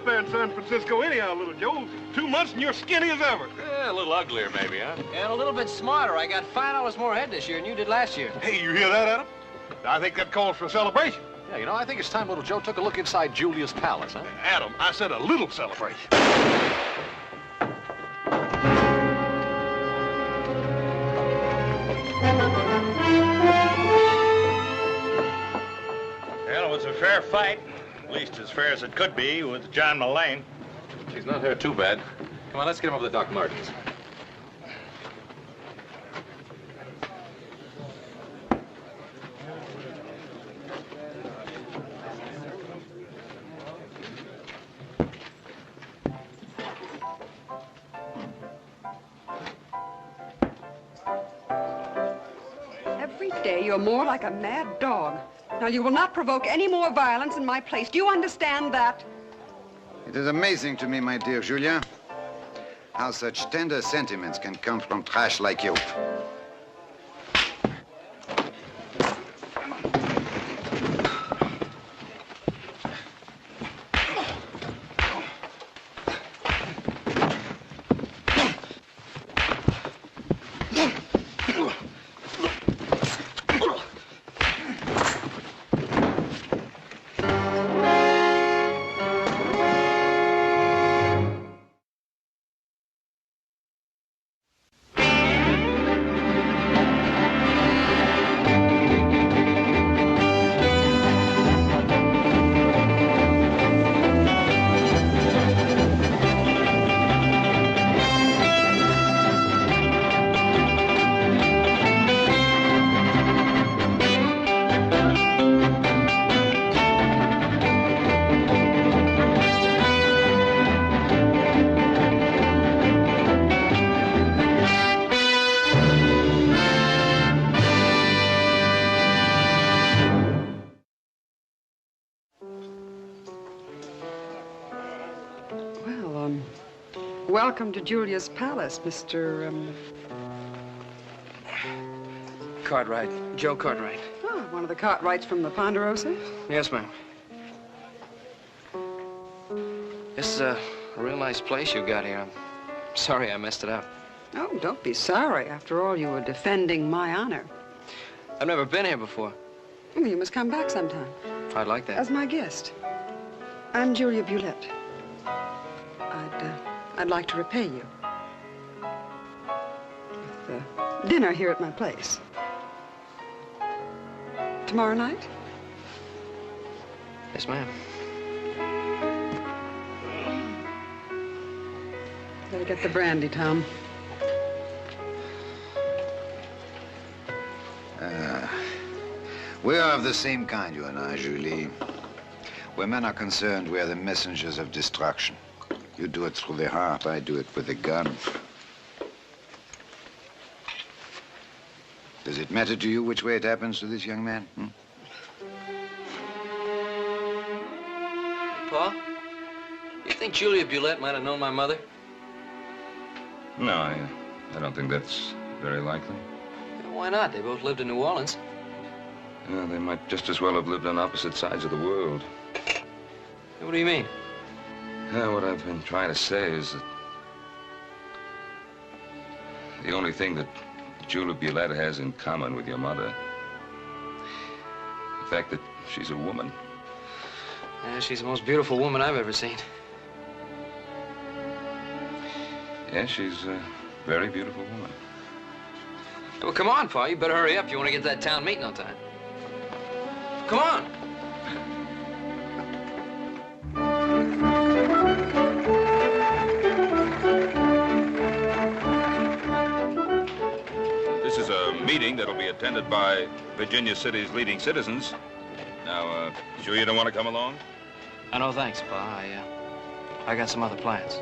there in San Francisco anyhow, little Joe. 2 months and you're skinny as ever. Yeah, a little uglier maybe, huh? And a little bit smarter. I got $5 more head this year than you did last year. Hey, you hear that, Adam? I think that calls for a celebration. Yeah, you know, I think it's time little Joe took a look inside Julia's palace, huh? Adam, I said a little celebration. Well, it was a fair fight, at least as fair as it could be with John Mullane. She's not hurt too bad. Come on, let's get him over to Doc Martin's. Every day you're more like a mad dog. Now, you will not provoke any more violence in my place. Do you understand that? It is amazing to me, my dear Julia, how such tender sentiments can come from trash like you. Welcome to Julia's palace, Mr. Cartwright. Joe Cartwright. Oh, one of the Cartwrights from the Ponderosa? Yes, ma'am. This is a real nice place you got here. I'm sorry I messed it up. Oh, don't be sorry. After all, you were defending my honor. I've never been here before. Well, you must come back sometime. I'd like that. As my guest. I'm Julia Bulette. I'd like to repay you with dinner here at my place. Tomorrow night? Yes, ma'am. Better get the brandy, Tom. We are of the same kind, you and I, Julie. Where men are concerned, we are the messengers of destruction. You do it through the heart, I do it with the gun. Does it matter to you which way it happens to this young man? Pa, you think Julia Bulette might have known my mother? No, I don't think that's very likely. Why not? They both lived in New Orleans. Yeah, they might just as well have lived on opposite sides of the world. What do you mean? What I've been trying to say is that the only thing that Julia Bulette has in common with your mother, the fact that she's a woman. Yeah, she's the most beautiful woman I've ever seen. Yeah, she's a very beautiful woman. Well, come on, Pa. You better hurry up if you want to get to that town meeting on time. Come on. This is a meeting that'll be attended by Virginia City's leading citizens. Now, sure you don't want to come along? No, thanks, Pa. I got some other plans.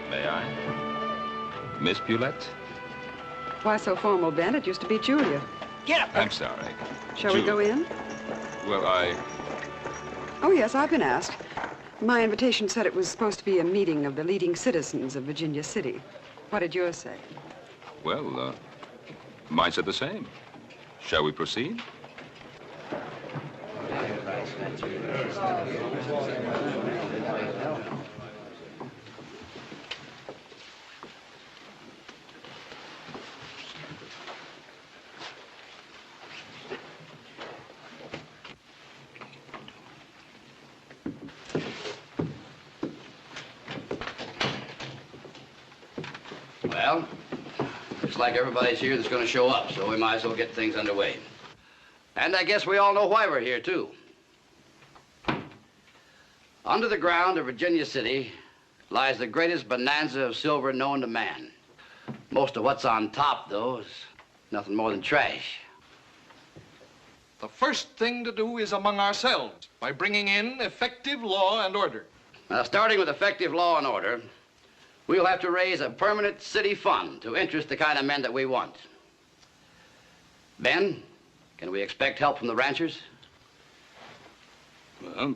May I? Miss Bulette? Why so formal, Ben? It used to be Julia. Get up! I'm sorry. Shall we go in? Well, Oh, yes, I've been asked. My invitation said it was supposed to be a meeting of the leading citizens of Virginia City. What did yours say? Well, mine said the same. Shall we proceed? Well, looks like everybody's here that's going to show up, so we might as well get things underway. And I guess we all know why we're here, too. Under the ground of Virginia City lies the greatest bonanza of silver known to man. Most of what's on top, though, is nothing more than trash. The first thing to do is among ourselves by bringing in effective law and order. Now, starting with effective law and order, we'll have to raise a permanent city fund to interest the kind of men that we want. Ben, can we expect help from the ranchers? Well,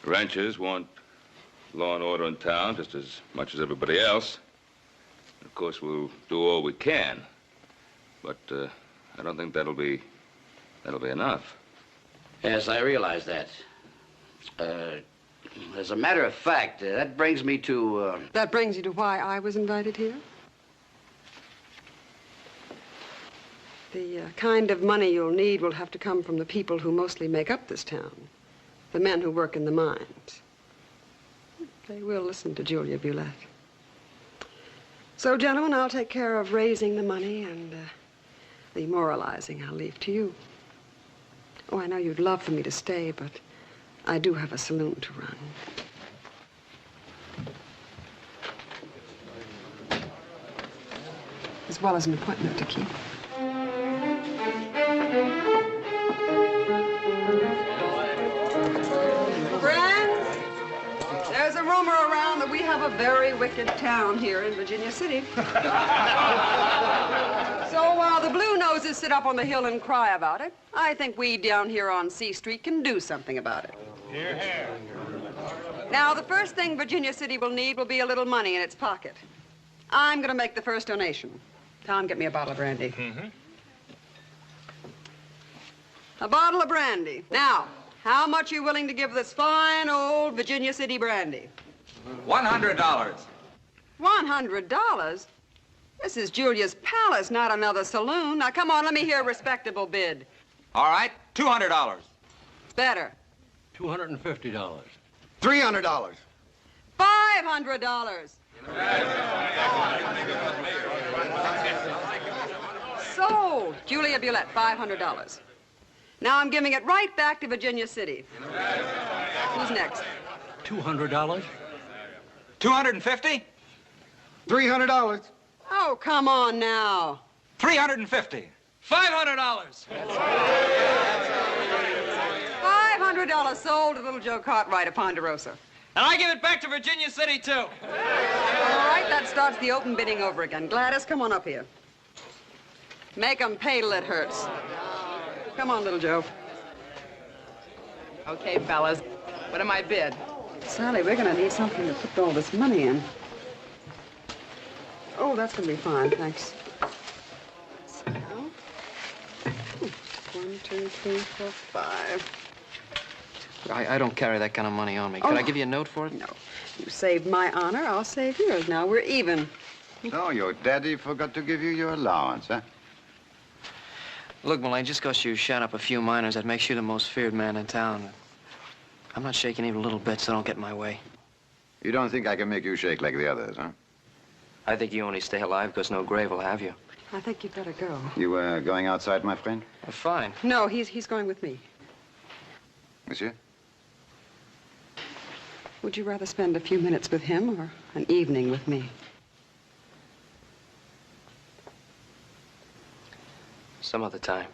ranchers want law and order in town just as much as everybody else. Of course, we'll do all we can, but I don't think that'll be enough. Yes, I realize that. As a matter of fact, that brings me to... That brings you to why I was invited here? The kind of money you'll need will have to come from the people who mostly make up this town. The men who work in the mines. They will listen to Julia Bulette. So, gentlemen, I'll take care of raising the money, and the moralizing I'll leave to you. Oh, I know you'd love for me to stay, but I do have a saloon to run. As well as an appointment to keep. Friends, there's a rumor around that we have a very wicked town here in Virginia City. So while the Blue Noses sit up on the hill and cry about it, I think we down here on C Street can do something about it. Here, here. Now, the first thing Virginia City will need will be a little money in its pocket. I'm going to make the first donation. Tom, get me a bottle of brandy. Mm-hmm. A bottle of brandy. Now, how much are you willing to give this fine old Virginia City brandy? $100. $100? This is Julia's Palace, not another saloon. Now, come on, let me hear a respectable bid. All right, $200. Better. $250. $300. $500. Sold. Julia Bulette, $500. Now I'm giving it right back to Virginia City. Who's next? $200. $250. $300. Oh, come on now. $350. $500. $500 sold to little Joe Cartwright of Ponderosa. And I give it back to Virginia City, too. All right, that starts the open bidding over again. Gladys, come on up here. Make 'em pay till it hurts. Come on, little Joe. Okay, fellas. What am I bid? Sally, we're going to need something to put all this money in. Oh, that's going to be fine, thanks. So, 1, 2, 3, 4, 5. I don't carry that kind of money on me. Could I give you a note for it? No. You saved my honor, I'll save yours. Now we're even. So your daddy forgot to give you your allowance, huh? Look, Mullane, just because you shot up a few miners, that makes you the most feared man in town. I'm not shaking even a little bit, so don't get in my way. You don't think I can make you shake like the others, huh? I think you only stay alive because no grave will have you. I think you'd better go. You going outside, my friend? Fine. No, he's going with me. Monsieur? Would you rather spend a few minutes with him or an evening with me? Some other time.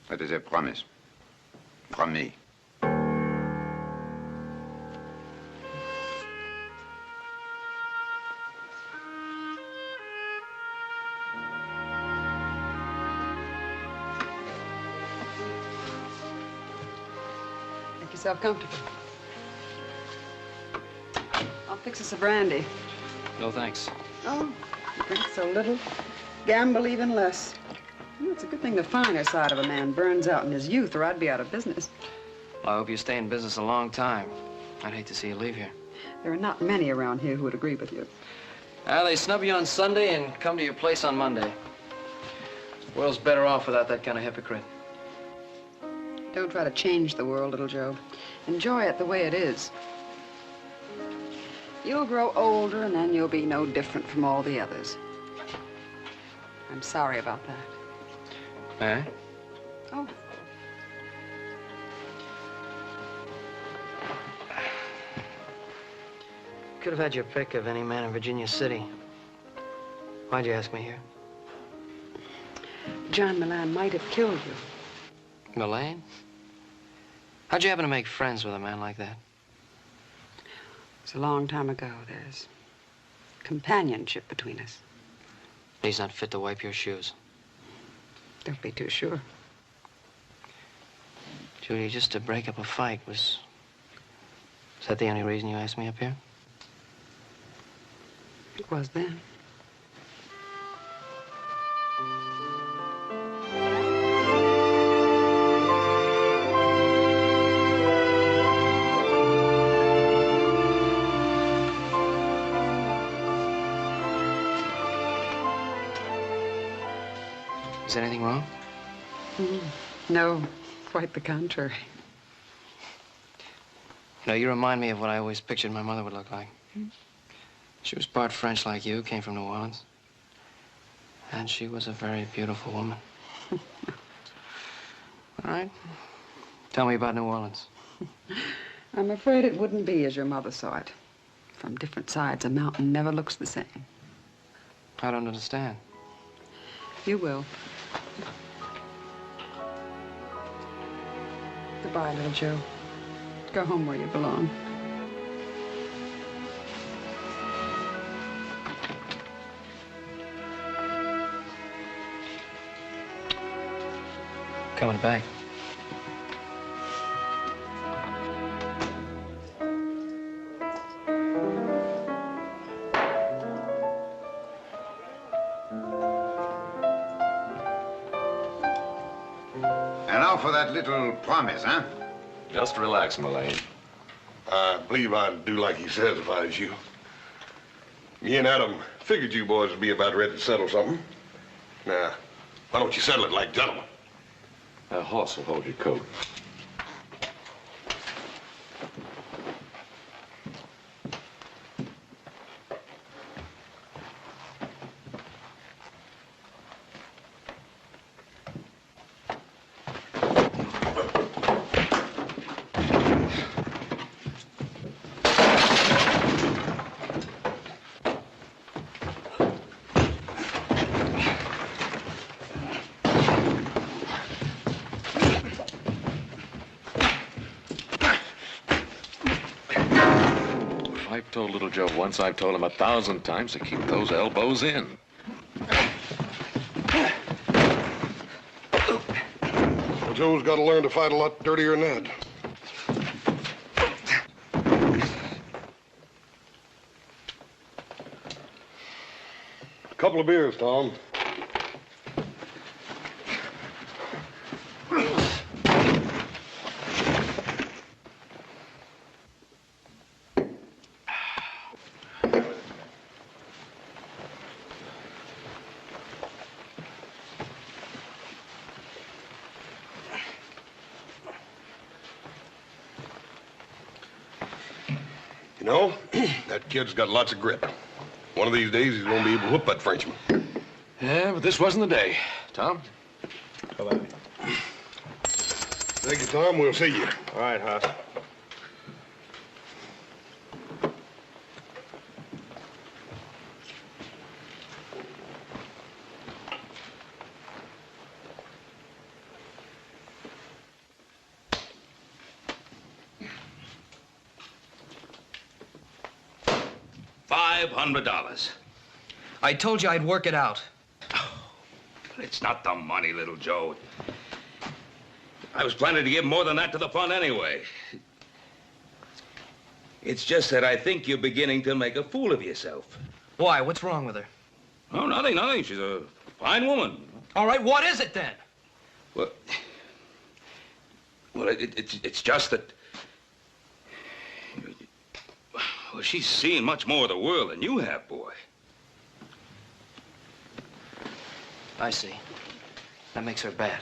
That is a promise. From me. Make yourself comfortable. fix us a brandy. No, thanks. Oh, you drink so little, gamble even less. It's a good thing the finer side of a man burns out in his youth, or I'd be out of business. Well, I hope you stay in business a long time. I'd hate to see you leave here. There are not many around here who would agree with you. They snub you on Sunday and come to your place on Monday. The world's better off without that kind of hypocrite. Don't try to change the world, little Joe. Enjoy it the way it is. You'll grow older, and then you'll be no different from all the others. I'm sorry about that. Eh? Oh. Could have had your pick of any man in Virginia City. Why'd you ask me here? John Milan might have killed you. Milan? How'd you happen to make friends with a man like that? It's a long time ago. There's companionship between us. He's not fit to wipe your shoes. Don't be too sure. Julie, just to break up a fight was that the only reason you asked me up here? It was then. Is anything wrong? No, quite the contrary. You know, you remind me of what I always pictured my mother would look like. She was part French like you, came from New Orleans. And she was a very beautiful woman. All right. Tell me about New Orleans. I'm afraid it wouldn't be as your mother saw it. From different sides, a mountain never looks the same. I don't understand. You will. Goodbye, little Joe. Go home where you belong. Coming back. And now for that little promise, huh? Just relax, Mullane. I believe I'd do like he says if I was you. Me and Adam figured you boys would be about ready to settle something. Now, why don't you settle it like gentlemen? That horse will hold your coat. I've told little Joe once, I've told him 1,000 times to keep those elbows in. Well, Joe's got to learn to fight a lot dirtier than that. A couple of beers, Tom. You know, that kid's got lots of grit. One of these days, he's going to be able to whoop that Frenchman. Yeah, but this wasn't the day. Tom? Hello. Thank you, Tom. We'll see you. All right, Hoss. $500. I told you I'd work it out. But it's not the money, little Joe. I was planning to give more than that to the fund anyway. It's just that I think you're beginning to make a fool of yourself. Why? What's wrong with her? Oh, nothing. She's a fine woman. All right, what is it then? Well, it's just that... Well, she's seen much more of the world than you have, boy. I see. That makes her bad.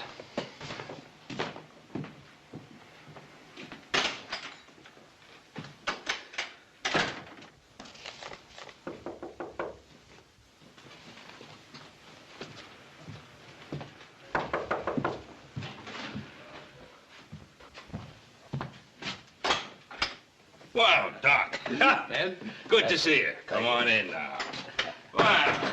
Well, Doc. Ben? Good to see you. Come on in now. Wow.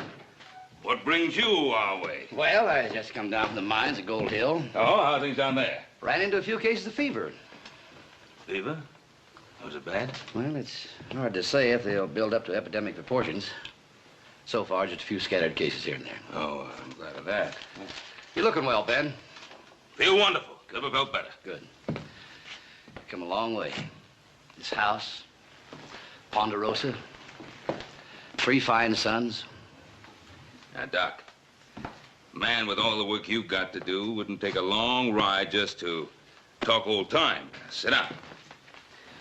What brings you our way? Well, I just come down from the mines at Gold Hill. Oh, how are things down there? Ran into a few cases of fever. Fever? Was it bad? Well, it's hard to say if they'll build up to epidemic proportions. So far, just a few scattered cases here and there. Oh, I'm glad of that. You're looking well, Ben. Feel wonderful. Never felt better. Good. Come a long way. This house, Ponderosa, 3 fine sons. Now, Doc, a man with all the work you've got to do wouldn't take a long ride just to talk old time. Sit down.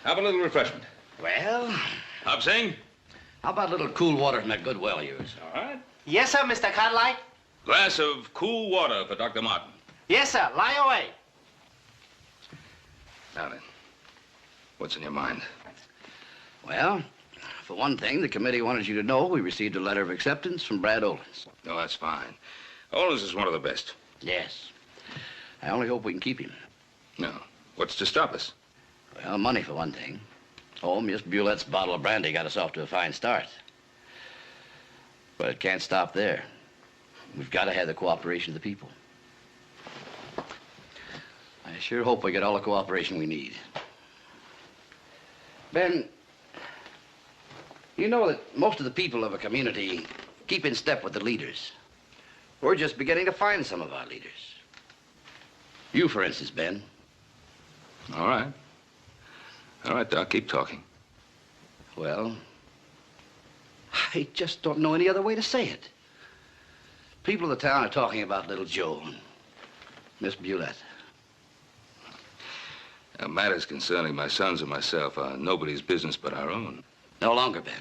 Have a little refreshment. Well, Hop Sing? how about a little cool water from that good well of yours? All right. Yes, sir, Mr. Cartwright. Glass of cool water for Dr. Martin. Yes, sir. Lie away. Now then, what's in your mind? Well, for one thing, the committee wanted you to know we received a letter of acceptance from Brad Olens. No, that's fine. Olens is one of the best. Yes. I only hope we can keep him. No. What's to stop us? Well, money for one thing. Oh, Miss Bulette's bottle of brandy got us off to a fine start. But it can't stop there. We've got to have the cooperation of the people. I sure hope we get all the cooperation we need. Ben, you know that most of the people of a community keep in step with the leaders. We're just beginning to find some of our leaders. You, for instance, Ben. All right. All right, Doc, keep talking. Well, I just don't know any other way to say it. People of the town are talking about little Joe and Miss Bulette. Now, matters concerning my sons and myself are nobody's business but our own. No longer, Ben.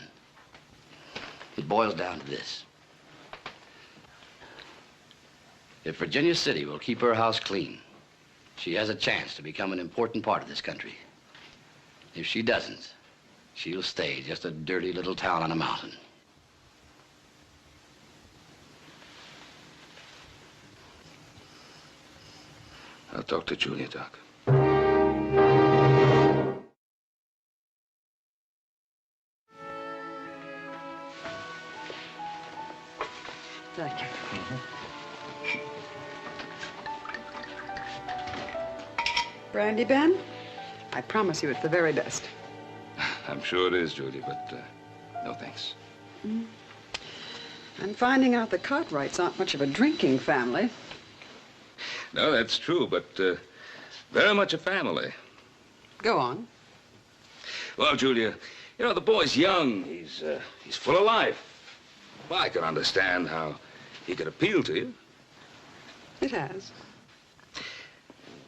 It boils down to this. If Virginia City will keep her house clean, she has a chance to become an important part of this country. If she doesn't, she'll stay just a dirty little town on a mountain. I'll talk to Julia, Doc. Thank you. Brandy, Ben? I promise you it's the very best. I'm sure it is, Julia, but no thanks. I'm finding out the Cartwrights aren't much of a drinking family. No, that's true, but very much a family. Go on. Well, Julia, you know, the boy's young. He's full of life. Well, I can understand how he could appeal to you. It has.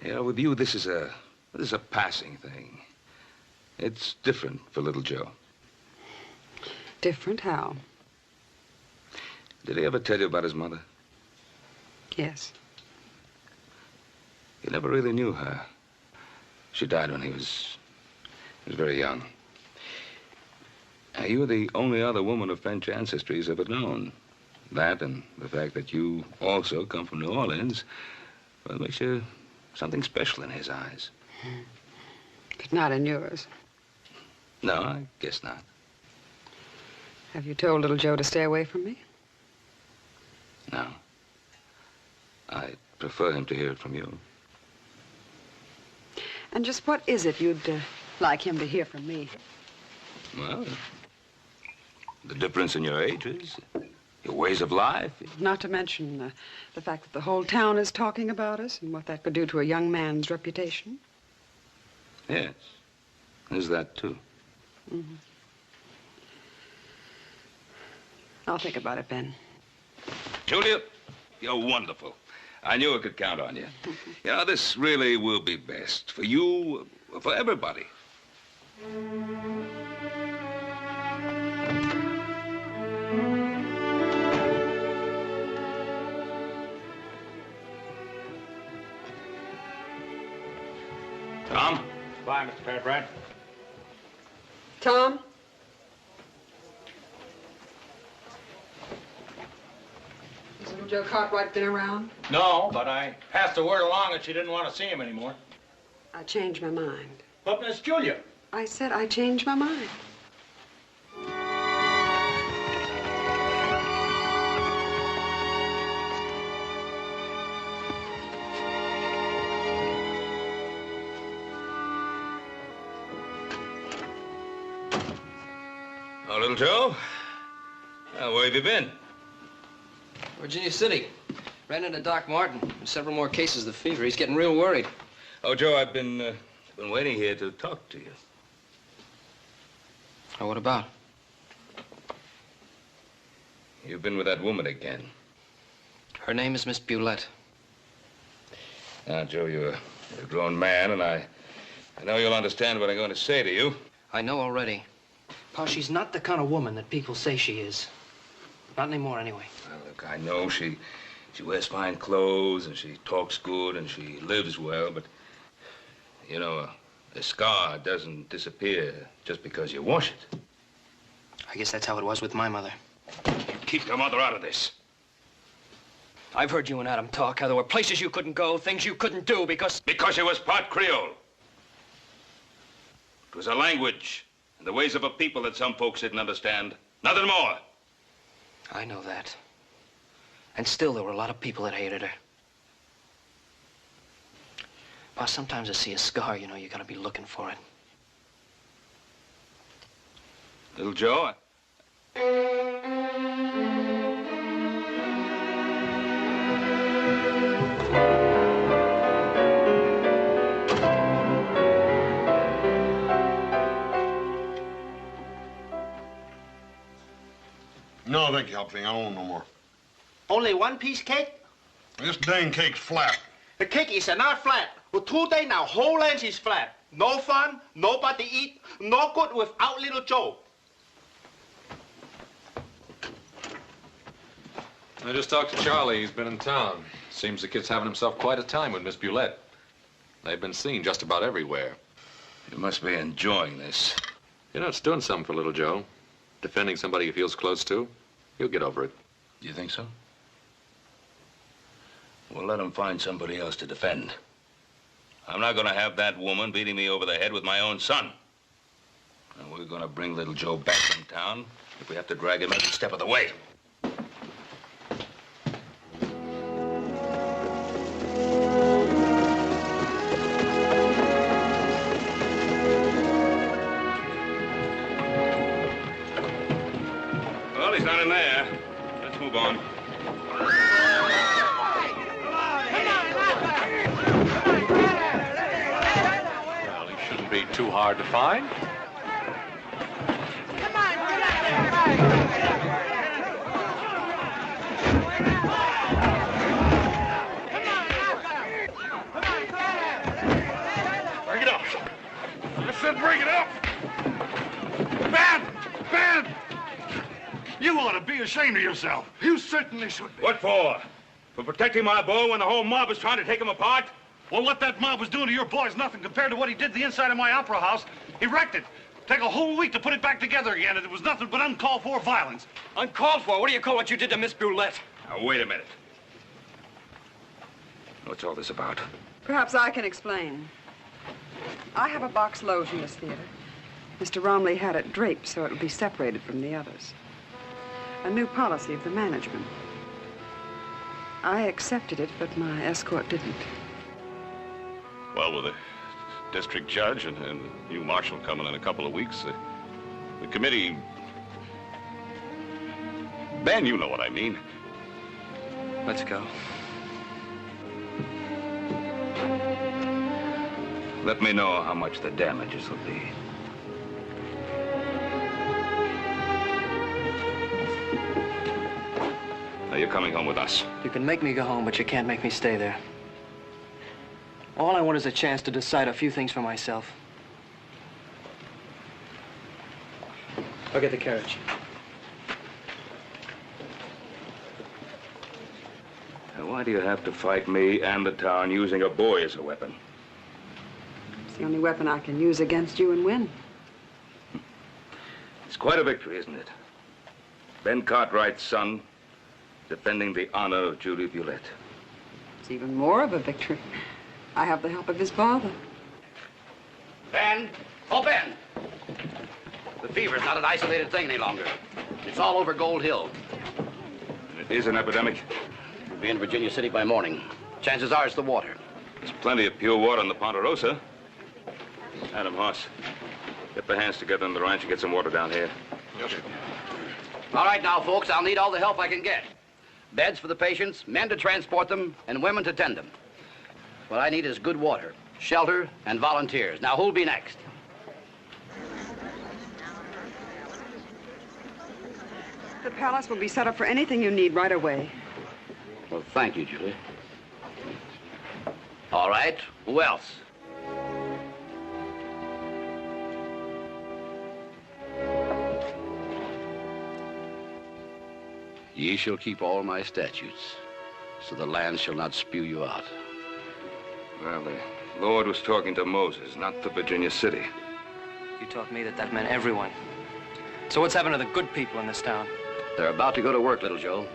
You know, with you, this is a passing thing. It's different for little Joe. Different how? Did he ever tell you about his mother? Yes. He never really knew her. She died when he was very young. Now, you're the only other woman of French ancestry he's ever known. That and the fact that you also come from New Orleans, well, makes you something special in his eyes. But not in yours. No, I guess not. Have you told little Joe to stay away from me? No. I prefer him to hear it from you. And just what is it you'd like him to hear from me? Well, the difference in your ages, your ways of life. Not to mention the fact that the whole town is talking about us and what that could do to a young man's reputation. Yes, there's that, too. Mm-hmm. I'll think about it, Ben. Julia, you're wonderful. I knew I could count on you. You know, this really will be best for you, for everybody. Tom? Bye, Mr. Fairbrand. Tom? Has little Joe Cartwright been around? No, but I passed the word along that she didn't want to see him anymore. I changed my mind. But Miss Julia. I said I changed my mind. Oh, little Joe? Where have you been? Virginia City. Ran into Doc Martin. And several more cases of the fever. He's getting real worried. Oh, Joe, I've been waiting here to talk to you. Oh, what about? You've been with that woman again. Her name is Miss Bulette. Now, Joe, you're a grown man, and I know you'll understand what I'm going to say to you. I know already. Pa, she's not the kind of woman that people say she is. Not anymore, anyway. Well, look, I know she wears fine clothes, and she talks good, and she lives well, but, you know, a scar doesn't disappear just because you wash it. I guess that's how it was with my mother. Keep your mother out of this. I've heard you and Adam talk, how there were places you couldn't go, things you couldn't do because... Because she was part Creole. It was a language and the ways of a people that some folks didn't understand. Nothing more. I know that. And still, there were a lot of people that hated her. Pa, sometimes I see a scar, you know, you gotta be looking for it. Little Joe, No, thank you, Hopsing. I don't want no more. Only one piece cake? This dang cake's flat. The cake is not flat. For 2 days now, whole length is flat. No fun, nobody eat, no good without little Joe. I just talked to Charlie. He's been in town. Seems the kid's having himself quite a time with Miss Bulette. They've been seen just about everywhere. you must be enjoying this. You know, it's doing something for little Joe. Defending somebody he feels close to. He'll get over it. Do you think so? Well, let him find somebody else to defend. I'm not going to have that woman beating me over the head with my own son. And we're going to bring little Joe back from town if we have to drag him every step of the way. Well, he's not in there. Let's move on. Well, he shouldn't be too hard to find. Bring it up. I said bring it up. Ben! Ben! You ought to be ashamed of yourself. You certainly should be. What for? For protecting my boy when the whole mob is trying to take him apart? Well, what that mob was doing to your boy is nothing compared to what he did to the inside of my opera house. He wrecked it. Take a whole week to put it back together again, and it was nothing but uncalled for violence. Uncalled for? What do you call what you did to Miss Bulette? Now, wait a minute. What's all this about? Perhaps I can explain. I have a box loge in this theater. Mr. Romley had it draped so it would be separated from the others. A new policy of the management. I accepted it, but my escort didn't. Well, with the district judge and new marshal coming in a couple of weeks, the committee... Ben, you know what I mean. Let's go. Let me know how much the damages will be. Now, you're coming home with us. You can make me go home, but you can't make me stay there. All I want is a chance to decide a few things for myself. I'll get the carriage. Now, why do you have to fight me and the town using a boy as a weapon? It's the only weapon I can use against you and win. It's quite a victory, isn't it? Ben Cartwright's son defending the honor of Julie Bulette. It's even more of a victory. I have the help of his father. Ben! Oh, Ben! The fever's not an isolated thing any longer. It's all over Gold Hill. It is an epidemic. We'll be in Virginia City by morning. Chances are it's the water. There's plenty of pure water in the Ponderosa. Adam Hoss, get the hands together on the ranch and get some water down here. Yes, sir. All right now, folks, I'll need all the help I can get. Beds for the patients, men to transport them, and women to tend them. What I need is good water, shelter, and volunteers. Now, who'll be next? The palace will be set up for anything you need right away. Well, thank you, Julie. All right, who else? Ye shall keep all my statutes, so the land shall not spew you out. Well, the Lord was talking to Moses, not to Virginia City. You taught me that meant everyone. So what's happened to the good people in this town? They're about to go to work, little Joe.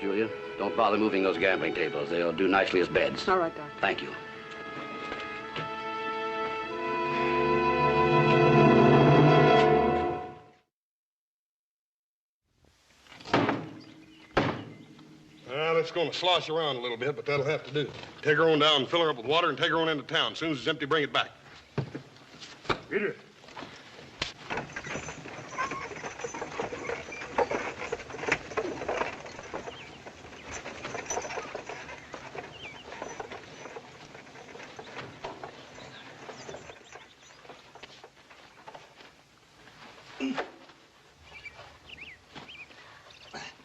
Julia, don't bother moving those gambling tables. They'll do nicely as beds. All right, Doc. Thank you. Well, it's going to slosh around a little bit, but that'll have to do. Take her on down, fill her up with water, and take her on into town. As soon as it's empty, bring it back. Read it.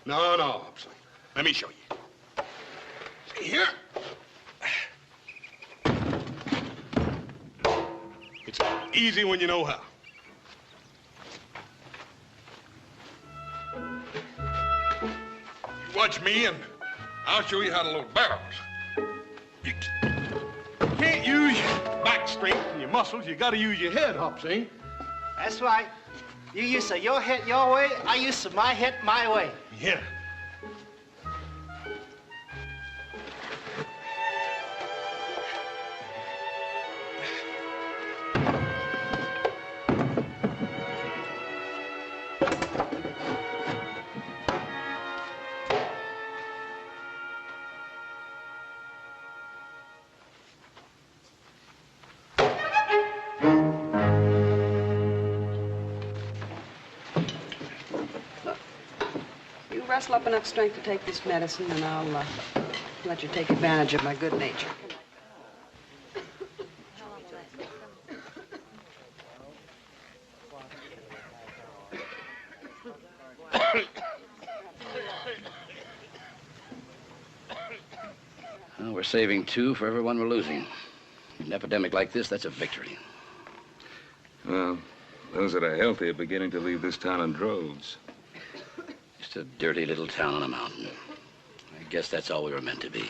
No, Hobson. Let me show you. See here? It's easy when you know how. You watch me, and I'll show you how to load barrels. You can't use your back strength and your muscles. You got to use your head, Hobson. That's right. You use your head your way, I use my head my way. Yeah. Wrestle up enough strength to take this medicine, and I'll let you take advantage of my good nature. Well, we're saving 2 for everyone we're losing. In an epidemic like this, that's a victory. Well, those that are healthy are beginning to leave this town in droves. Just a dirty little town on a mountain. I guess that's all we were meant to be.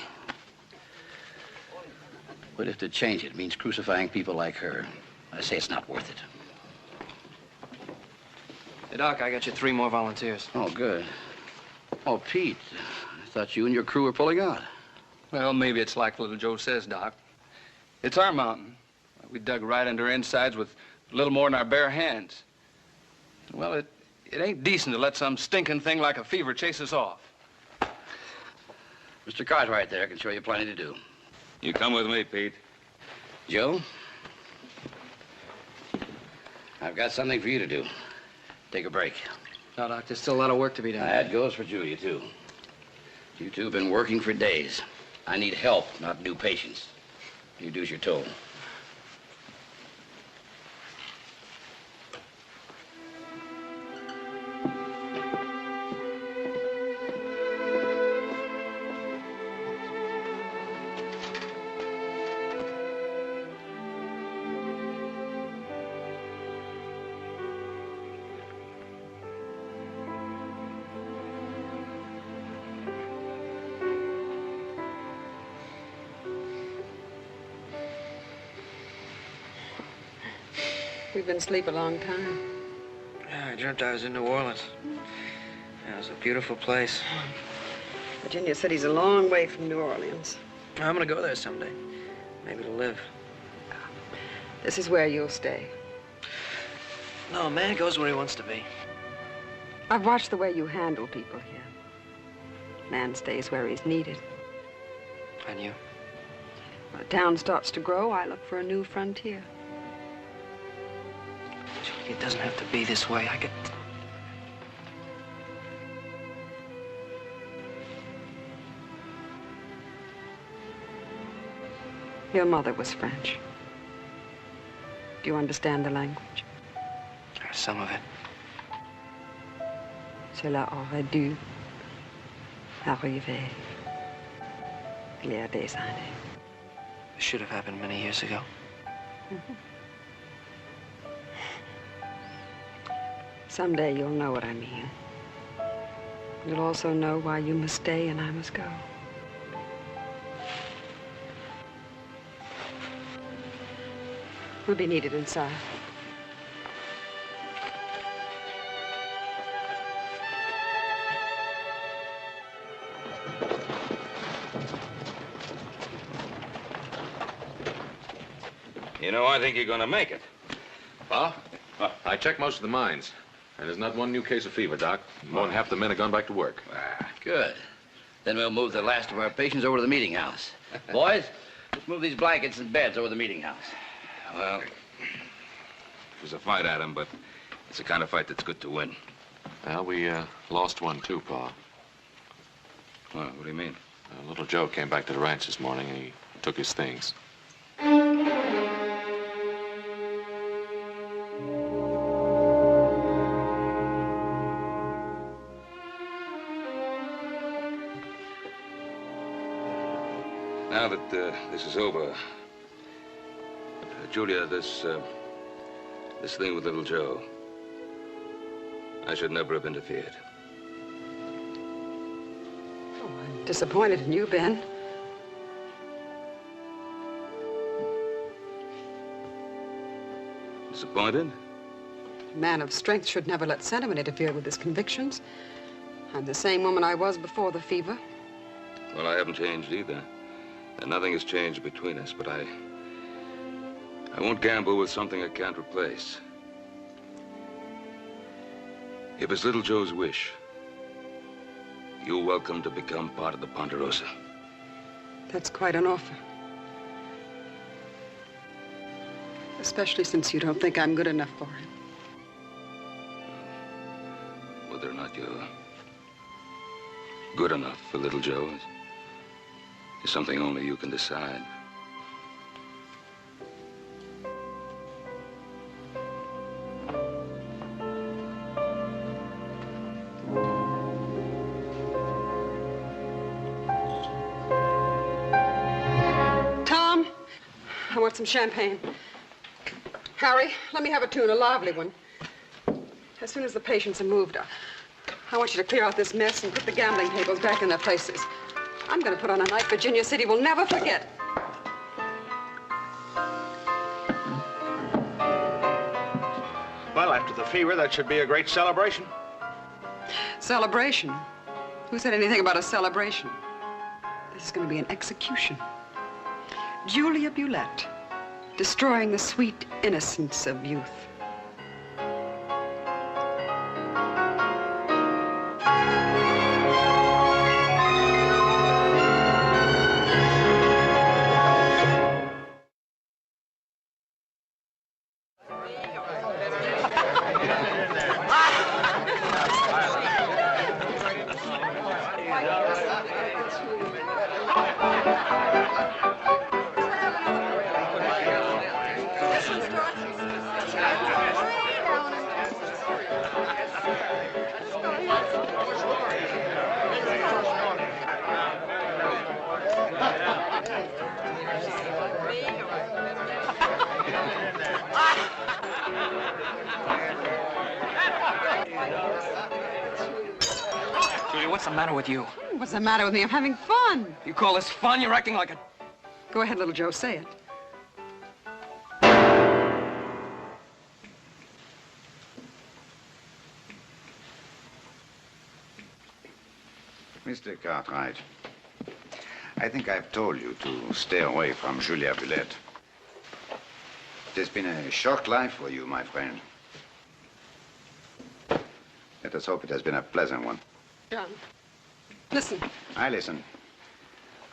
But if to change it means crucifying people like her, I say it's not worth it. Hey, Doc, I got you 3 more volunteers. Oh, good. Oh, Pete, I thought you and your crew were pulling out. Well, maybe it's like little Joe says, Doc. It's our mountain. We dug right into our insides with a little more than our bare hands. Well, it ain't decent to let some stinking thing like a fever chase us off. Mr. Cartwright there can show you plenty to do. You come with me, Pete. Joe, I've got something for you to do. Take a break. No, Doc, there's still a lot of work to be done. That goes for Julia, too. You two have been working for days. I need help, not new patients. You do as you're told. We've been asleep a long time. Yeah, I dreamt I was in New Orleans. Yeah, it was a beautiful place. Virginia City's a long way from New Orleans. I'm gonna go there someday. Maybe to live. This is where you'll stay. No, a man goes where he wants to be. I've watched the way you handle people here. Man stays where he's needed. And you? When a town starts to grow, I look for a new frontier. It doesn't have to be this way. I could... Your mother was French. Do you understand the language? Some of it. Cela aurait dû arriver il y a des années. It should have happened many years ago. Someday you'll know what I mean. You'll also know why you must stay and I must go. We'll be needed inside. You know, I think you're gonna make it. Pa? I checked most of the mines. And there's not one new case of fever, Doc. More than half the men have gone back to work. Ah, good. Then we'll move the last of our patients over to the meeting house. Boys, let's move these blankets and beds over to the meeting house. Well, it was a fight, Adam, but it's the kind of fight that's good to win. Well, we lost one too, Pa. Well, what do you mean? Little Joe came back to the ranch this morning and he took his things. Now that this is over, Julia, this thing with little Joe, I should never have interfered. Oh, I'm disappointed in you, Ben. Disappointed? A man of strength should never let sentiment interfere with his convictions. I'm the same woman I was before the fever. Well, I haven't changed either. And nothing has changed between us, but I won't gamble with something I can't replace. If it's little Joe's wish, you're welcome to become part of the Ponderosa. That's quite an offer. Especially since you don't think I'm good enough for him. Whether or not you're good enough for little Joe is something only you can decide. Tom, I want some champagne. Harry, let me have a tune, a lively one. As soon as the patients are moved, I want you to clear out this mess and put the gambling tables back in their places. I'm going to put on a night Virginia City will never forget. Well, after the fever, that should be a great celebration. Celebration? Who said anything about a celebration? This is going to be an execution. Julia Bulette, destroying the sweet innocence of youth. Julia, what's the matter with you? What's the matter with me? I'm having fun. You call this fun? You're acting like a... Go ahead, little Joe, say it. Mr. Cartwright, I think I've told you to stay away from Julia Bulette. It has been a short life for you, my friend. Let us hope it has been a pleasant one. John, listen. I listen.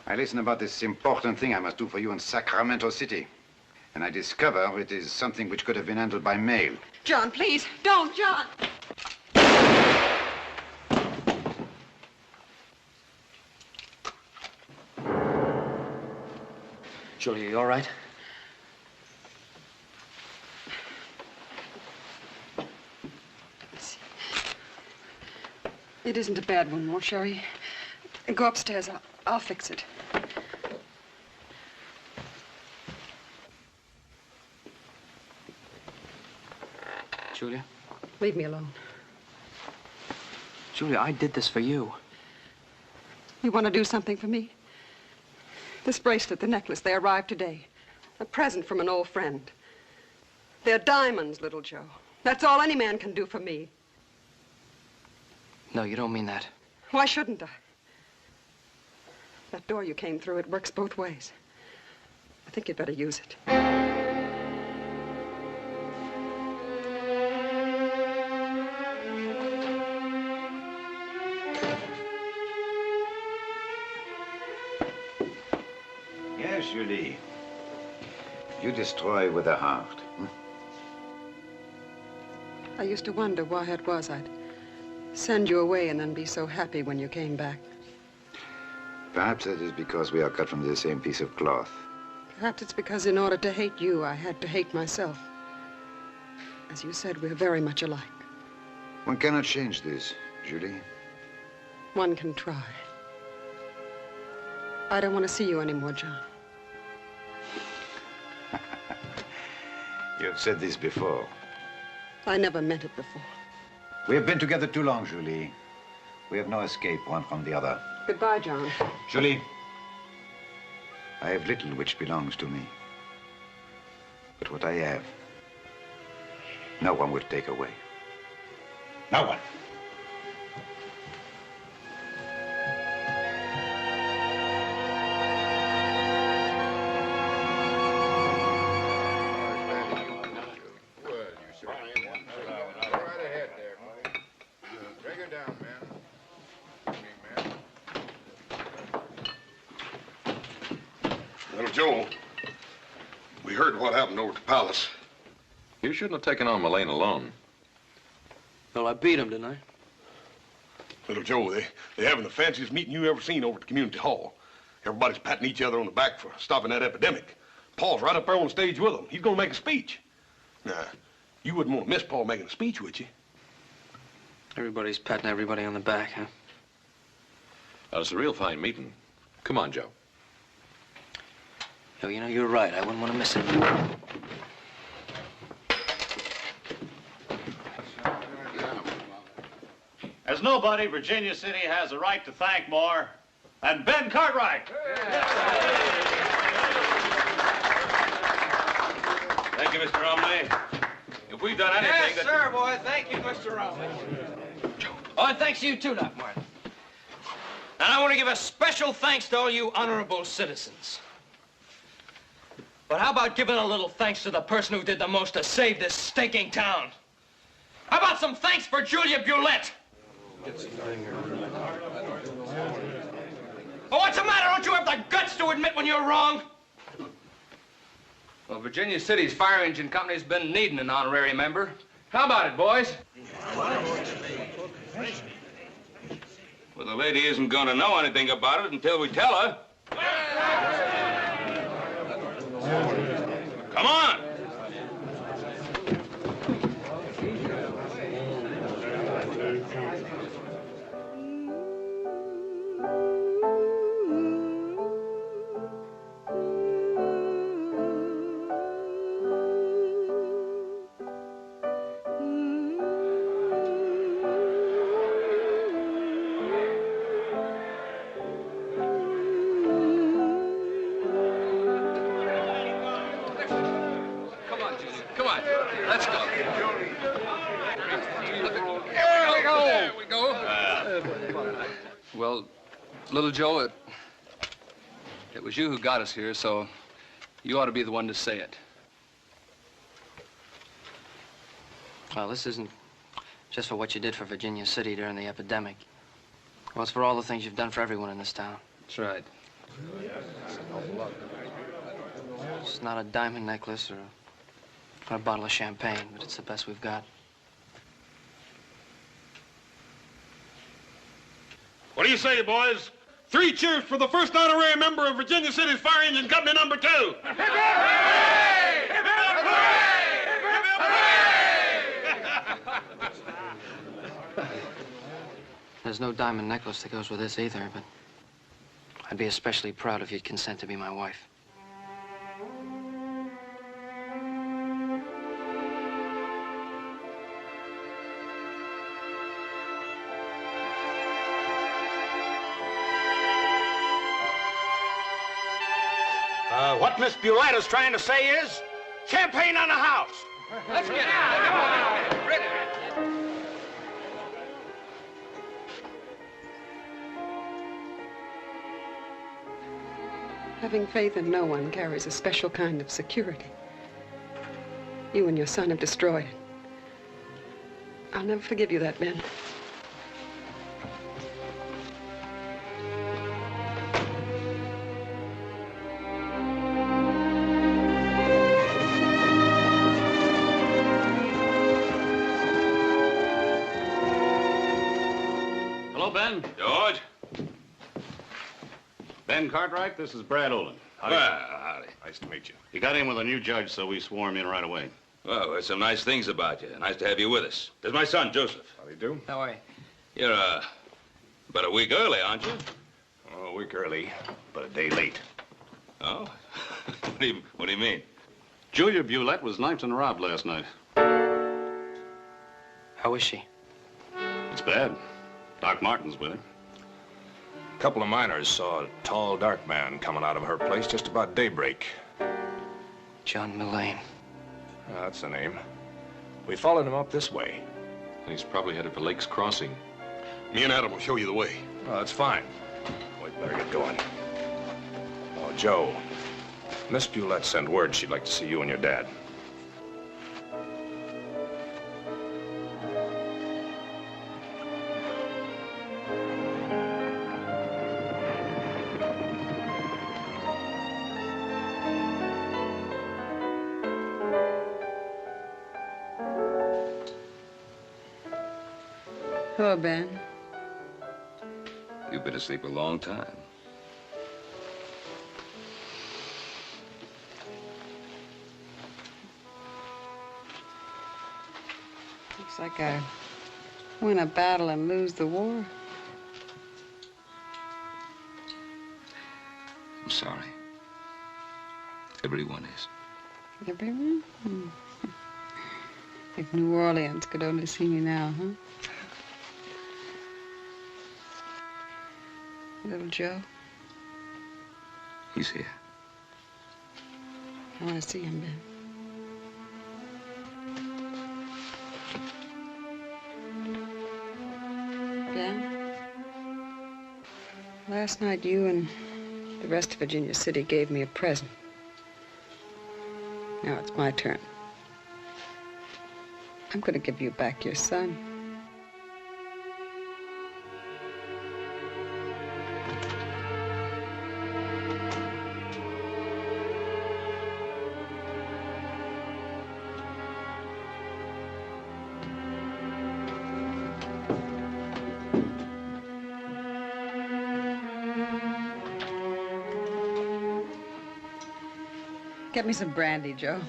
I listen about this important thing I must do for you in Sacramento City. And I discover it is something which could have been handled by mail. John, please, don't, John. Julia, you all right? It isn't a bad one, won't Sherry? Go upstairs. I'll fix it. Julia? Leave me alone. Julia, I did this for you. You want to do something for me? This bracelet, the necklace, they arrived today. A present from an old friend. They're diamonds, little Joe. That's all any man can do for me. No, you don't mean that. Why shouldn't I? That door you came through, it works both ways. I think you'd better use it. Yes, Julie. You destroy with a heart. I used to wonder why it was I'd send you away and then be so happy when you came back. Perhaps that is because we are cut from the same piece of cloth. Perhaps it's because in order to hate you, I had to hate myself. As you said, we're very much alike. One cannot change this, Julie. One can try. I don't want to see you anymore, John. You have said this before. I never meant it before. We have been together too long, Julie. We have no escape one from the other. Goodbye, John. Julie, I have little which belongs to me. But what I have, no one would take away. No one. Little Joe, we heard what happened over at the palace. You shouldn't have taken on Mullane alone. Well, I beat him, didn't I? Little Joe, they're having the fanciest meeting you ever seen over at the community hall. Everybody's patting each other on the back for stopping that epidemic. Paul's right up there on the stage with them. He's gonna make a speech. Now, you wouldn't want to miss Paul making a speech, would you? Everybody's patting everybody on the back, huh? It's a real fine meeting. Come on, Joe. Yo, you know, you're right. I wouldn't want to miss it. As nobody, Virginia City has a right to thank more than Ben Cartwright. Thank you, Mr. Romney. If we've done anything Yes, sir, boy. Thank you, Mr. Romney. Oh, and thanks to you, too, Doc Martin. And I want to give a special thanks to all you honorable citizens. But how about giving a little thanks to the person who did the most to save this stinking town? How about some thanks for Julia Bulette? Well, what's the matter? Don't you have the guts to admit when you're wrong? Well, Virginia City's fire engine company's been needing an honorary member. How about it, boys? Well, the lady isn't going to know anything about it until we tell her. Come on! Little Joe, it was you who got us here, so you ought to be the one to say it. Well, this isn't just for what you did for Virginia City during the epidemic. Well, it's for all the things you've done for everyone in this town. That's right. It's not a diamond necklace or a bottle of champagne, but it's the best we've got. What do you say, boys? 3 cheers for the first honorary member of Virginia City's Fire Engine Company number 2. There's no diamond necklace that goes with this either, but I'd be especially proud if you'd consent to be my wife. What Miss Bulette is trying to say is, champagne on the house. Let's get it. Come on. Ready. Having faith in no one carries a special kind of security. You and your son have destroyed it. I'll never forgive you that, Ben. Ben. George? Ben Cartwright, this is Brad Olin. Howdy. Well, howdy. Nice to meet you. You got in with a new judge, so we swore him in right away. Well, there's some nice things about you. Nice to have you with us. There's my son, Joseph. How do you do? How are you? You're, about a week early, aren't you? Oh, a week early, but a day late. Oh? What do you mean? Julia Bulette was knifed and robbed last night. How is she? It's bad. Doc Martin's with her. A couple of miners saw a tall, dark man coming out of her place just about daybreak. John Mullane. That's the name. We followed him up this way. He's probably headed for Lake's Crossing. Me and Adam will show you the way. Oh, that's fine. We'd better get going. Oh, Joe. Miss Bulette sent word she'd like to see you and your dad. Hello, Ben. You've been asleep a long time. Looks like I win a battle and lose the war. I'm sorry. Everyone is. Everyone? If New Orleans could only see me now, huh? Little Joe? He's here. I want to see him, Ben. Ben? Last night, you and the rest of Virginia City gave me a present. Now it's my turn. I'm going to give you back your son. Get me some brandy, Joe.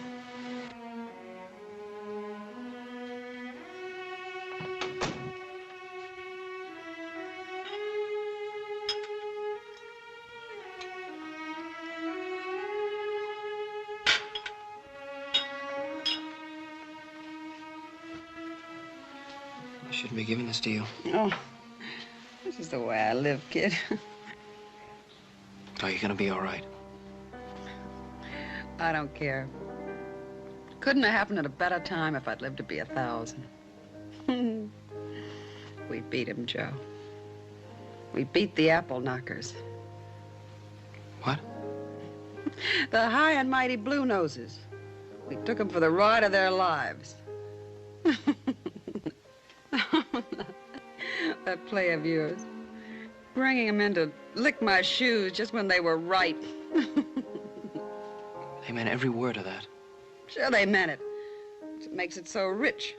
I shouldn't be giving this to you. Oh, this is the way I live, kid. Are you gonna be all right? I don't care. Couldn't have happened at a better time if I'd lived to be 1,000. We beat him, Joe. We beat the apple knockers. What? The high and mighty Blue Noses. We took them for the ride of their lives. That play of yours. Bringing them in to lick my shoes just when they were ripe. They meant every word of that. Sure they meant it. It makes it so rich.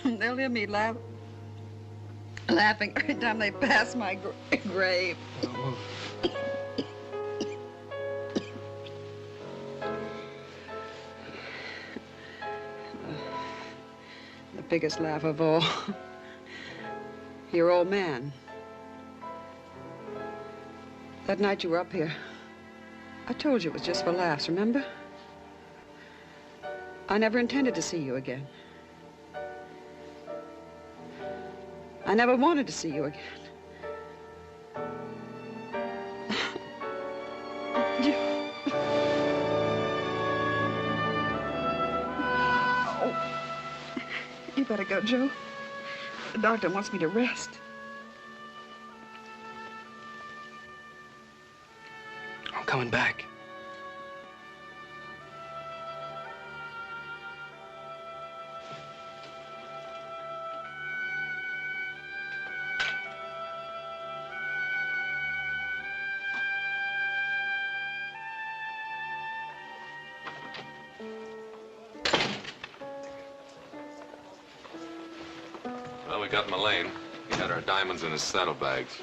They'll hear me laughing every time they pass my grave. The biggest laugh of all. Your old man. That night you were up here, I told you it was just for laughs, remember? I never intended to see you again. I never wanted to see you again. You better go, Joe. The doctor wants me to rest. I'm coming back. Well, we got Mullane. He had our diamonds in his saddlebags.